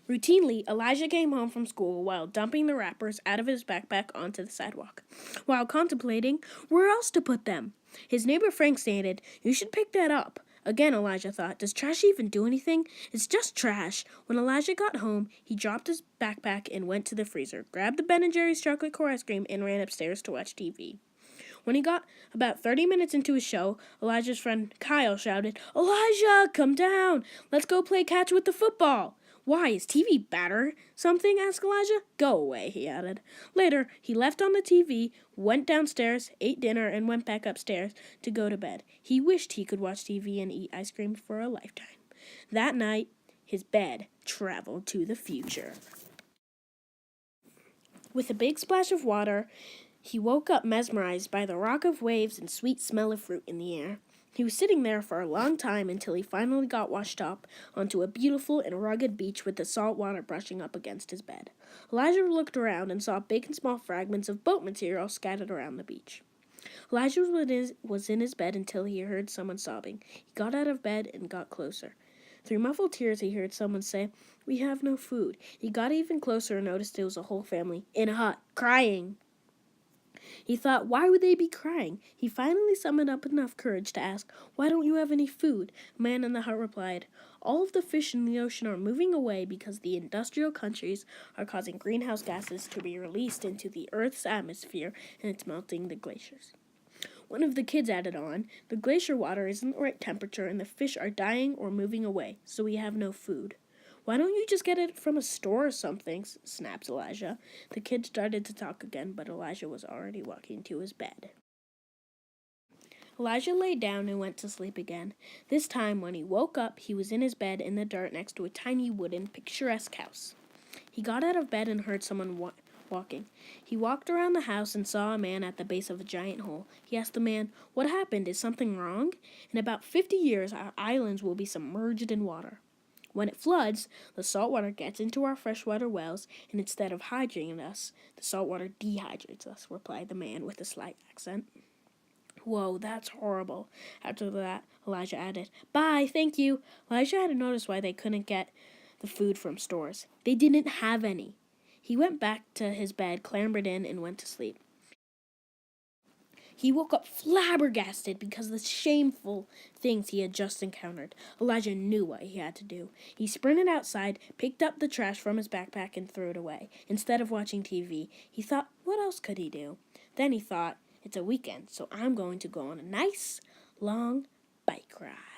Routinely, Elijah came home from school while dumping the wrappers out of his backpack onto the sidewalk, while contemplating where else to put them. His neighbor Frank stated, "You should pick that up." Again, Elijah thought, does trash even do anything? It's just trash. When Elijah got home, he dropped his backpack and went to the freezer, grabbed the Ben & Jerry's chocolate core ice cream, and ran upstairs to watch TV. When he got about 30 minutes into his show, Elijah's friend Kyle shouted, "Elijah, come down! Let's go play catch with the football!" "Why, is TV bad or something?" asked Elijah. "Go away," he added. Later, he left on the TV, went downstairs, ate dinner, and went back upstairs to go to bed. He wished he could watch TV and eat ice cream for a lifetime. That night, his bed traveled to the future. With a big splash of water, he woke up mesmerized by the rock of waves and sweet smell of fruit in the air. He was sitting there for a long time until he finally got washed up onto a beautiful and rugged beach with the salt water brushing up against his bed. Elijah looked around and saw big and small fragments of boat material scattered around the beach. Elijah was in his bed until he heard someone sobbing. He got out of bed and got closer. Through muffled tears, he heard someone say, "We have no food." He got even closer and noticed it was a whole family in a hut, crying. He thought, why would they be crying? He finally summoned up enough courage to ask, "Why don't you have any food?" A man in the hut replied, "All of the fish in the ocean are moving away because the industrial countries are causing greenhouse gases to be released into the Earth's atmosphere, and it's melting the glaciers." One of the kids added on, "The glacier water isn't the right temperature and the fish are dying or moving away, so we have no food." "Why don't you just get it from a store or something?" snapped Elijah. The kid started to talk again, but Elijah was already walking to his bed. Elijah lay down and went to sleep again. This time, when he woke up, he was in his bed in the dirt next to a tiny wooden, picturesque house. He got out of bed and heard someone walking. He walked around the house and saw a man at the base of a giant hole. He asked the man, "What happened? Is something wrong?" "In about 50 years, our islands will be submerged in water. When it floods, the salt water gets into our freshwater wells, and instead of hydrating us, the salt water dehydrates us," replied the man with a slight accent. "Whoa, that's horrible." After that, Elijah added, "Bye, thank you." Elijah had noticed why they couldn't get the food from stores. They didn't have any. He went back to his bed, clambered in, and went to sleep. He woke up flabbergasted because of the shameful things he had just encountered. Elijah knew what he had to do. He sprinted outside, picked up the trash from his backpack, and threw it away. Instead of watching TV, he thought, what else could he do? Then he thought, it's a weekend, so I'm going to go on a nice, long bike ride.